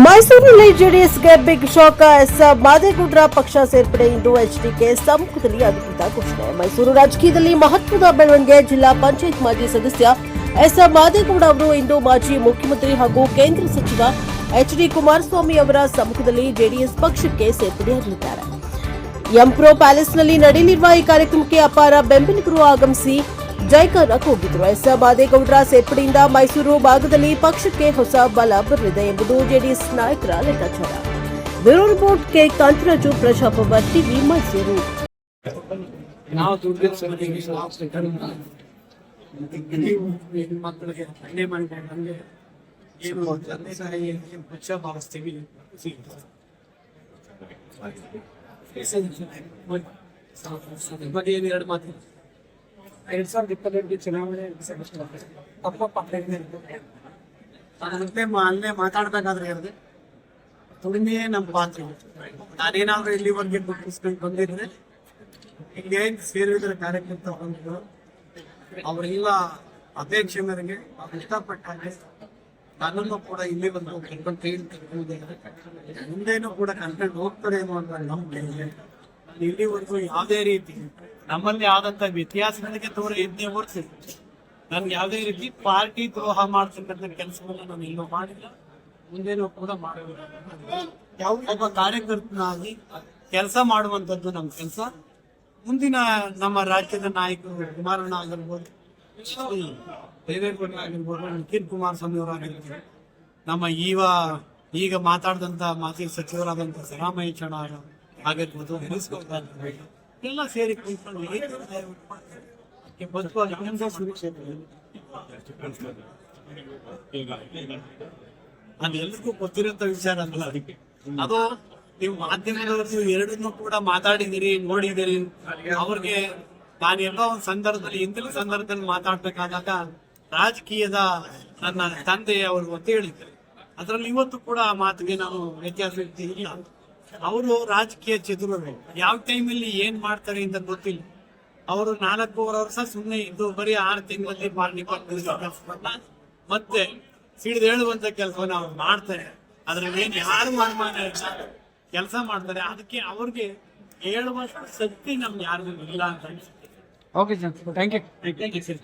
ಮೈಸೂರಿನಲ್ಲಿ ಜೆಡಿಎಸ್ಗೆ big shock. S ಮಾದೇಗೌಡರ ಪಕ್ಷ ಸೇರ್ಪಡೆ ಇಂದು ಎಚ್ಡಿಕೆ ಸಮ್ಮುಖದಲ್ಲಿ ಅಧಿಕೃತ ಘೋಷಣೆ. ಮೈಸೂರು ರಾಜಕೀಯದಲ್ಲಿ ಮಹತ್ವದ ಬೆಳವಣಿಗೆ. ಜಿಲ್ಲಾ ಪಂಚಾಯತ್ ಮಾಜಿ ಸದಸ್ಯ ಎಸ್ ಮಾದೇಗೌಡ ಅವರು ಇಂದು ಮಾಜಿ ಮುಖ್ಯಮಂತ್ರಿ ಹಾಗೂ ಕೇಂದ್ರ ಸಚಿವ ಎಚ್ಡಿ ಕುಮಾರಸ್ವಾಮಿ ಅವರ ಸಮ್ಮುಖದಲ್ಲಿ ಜೆಡಿಎಸ್ ಪಕ್ಷಕ್ಕೆ ಸೇರ್ಪಡೆಯಾಗಲಿದ್ದಾರೆ. ಎಂಪ್ರೋ ಪ್ಯಾಲೇಸ್ನಲ್ಲಿ ನಡೆಯಲಿರುವ ಈ ಕಾರ್ಯಕ್ರಮಕ್ಕೆ ಅಪಾರ ಬೆಂಬಲಿಗರು ಆಗಮಿಸಿ ಜೈಕಾರ ಕೂಗಿದ್ರು. ಎಸ್ ಮಾದೇಗೌಡರ ಸೇರ್ಪಡೆಯಿಂದ ಮೈಸೂರು ಭಾಗದಲ್ಲಿ ಪಕ್ಷಕ್ಕೆ ಹೊಸ ಬಲ ಬರಲಿದೆ ಎಂಬುದು ಜೆಡಿಎಸ್ ನಾಯಕರ ಲೆಕ್ಕಾಚಾರ. Bureau report K Kantharaju, Prajaprabha TV, Mysuru. ಎರಡು ಸಾವಿರದ 2022 ಚುನಾವಣೆ ಅಲ್ಲೇ ಮಾತಾಡ್ಬೇಕಾದ್ರೆ ಹೇಳಿದೆ ದುಡಿಮೆಯೇ ನಮ್ಮ ಪಾತ್ರ. ನಾನೇನಾದ್ರೂ ಇಲ್ಲಿವರೆಗೆ ದುಡ್ಡಿಸ್ಕೊಂಡು ಬಂದಿದ್ರೆ ಇಲ್ಲಿ ಸೇರಿದ ಕಾರ್ಯಕರ್ತ ಬಂದರು ಅವರೆಲ್ಲ ಅಪೇಕ್ಷೆ ಮೇರೆಗೆ ಅವ್ರು ಇಷ್ಟಪಟ್ಟ ಹಾಗೆ ನನ್ನನ್ನು ಕೂಡ ಇಲ್ಲಿ ಬಂದು ಕರ್ಕೊಂಡು ತೆಗೆದುಕೊಂಡಿದ್ದಾರೆ. ಮುಂದೇನೂ ಕೂಡ ಕರ್ಕೊಂಡು ಹೋಗ್ತಾರೆ ಅನ್ನೋ ನಂಬಿಕೆ ಇದೆ. ಇಲ್ಲಿವರೆಗೂ ಯಾವುದೇ ರೀತಿ ನಮ್ಮಲ್ಲಿ ಆದಂತ ವ್ಯತ್ಯಾಸಗಳಿಗೆ ತೋರ ಯತ್ನ ಹೊರತು ನನ್ಗೆ ಯಾವುದೇ ರೀತಿ ಪಾರ್ಟಿ ದ್ರೋಹ ಮಾಡ್ತಕ್ಕಂಥ ಕೆಲಸವನ್ನ ನಾನು ಎಲ್ಲೂ ಮಾಡಿಲ್ಲ, ಮುಂದೇನೂ ಕೂಡ ಮಾಡೋದಿಲ್ಲ. ಯಾವ ಒಬ್ಬ ಕಾರ್ಯಕರ್ತನಾಗಿ ಕೆಲಸ ಮಾಡುವಂಥದ್ದು ನಮ್ಮ ಕೆಲಸ. ಮುಂದಿನ ನಮ್ಮ ರಾಜ್ಯದ ನಾಯಕರು ಕುಮಾರಣ್ಣ ಆಗಿರ್ಬೋದು, ದೇವೇಗೌಡ ಆಗಿರ್ಬೋದು, ನಿಖಿಲ್ ಕುಮಾರಸ್ವಾಮಿ ಅವರಾಗಿರ್ಬೋದು, ನಮ್ಮ ಈಗ ಮಾತಾಡಿದಂತ ಮಾಜಿ ಸಚಿವರಾದಂಥ ಸಿದ್ದರಾಮಯ್ಯ ಚಣ ಆಗಿರ್ಬೋದು, ಎಲ್ಲ ಸೇರಿ ಕುಂತ್ಕೊಂಡು ಅದೆಲ್ಲರಿಗೂ ಗೊತ್ತಿರೋಂಥ ವಿಚಾರ ಅಲ್ಲ. ಅದು ನೀವು ಮಾಧ್ಯಮದವರು ಎರಡನ್ನೂ ಕೂಡ ಮಾತಾಡಿದಿರಿ, ನೋಡಿದಿರಿ. ಅವ್ರಿಗೆ ನಾನು ಎಲ್ಲೋ ಒಂದು ಸಂದರ್ಭದಲ್ಲಿ ಇಂದಿನ ಸಂದರ್ಭದಲ್ಲಿ ಮಾತಾಡ್ಬೇಕಾದಾಗ ರಾಜಕೀಯದ ನನ್ನ ತಂದೆ ಅವರು ಒತ್ತಿ ಹೇಳಿದ್ದಾರೆ. ಅದರಲ್ಲಿ ಇವತ್ತು ಕೂಡ ಆ ಮಾತಿಗೆ ನಾನು ವ್ಯತ್ಯಾಸ ಇಲ್ಲ. ಅವರು ರಾಜಕೀಯ ಚತುರರು, ಯಾವ ಟೈಮಲ್ಲಿ ಏನ್ ಮಾಡ್ತಾರೆ ಅಂತ ಗೊತ್ತಿಲ್ಲ. ಅವರು 4 ವರ್ಷ ಸುಮ್ಮನೆ ಇದ್ದು ಬರೀ 6 ತಿಂಗಳಲ್ಲಿ ಪಾರ್ಟಿ ಮತ್ತೆ ಸಿಡಿದು ಹೇಳುವಂತ ಕೆಲಸವನ್ನ ಅವ್ರು ಮಾಡ್ತಾರೆ. ಅದ್ರಲ್ಲಿ ಏನ್ ಯಾರು ಕೆಲಸ ಮಾಡ್ತಾರೆ, ಅದಕ್ಕೆ ಅವ್ರಿಗೆ ಹೇಳುವ ಶಕ್ತಿ ನಮ್ಗೆ ಯಾರಿಗೂ ಇಲ್ಲ ಅಂತ ಅನ್ಸುತ್ತೆ. Okay sir, thank you.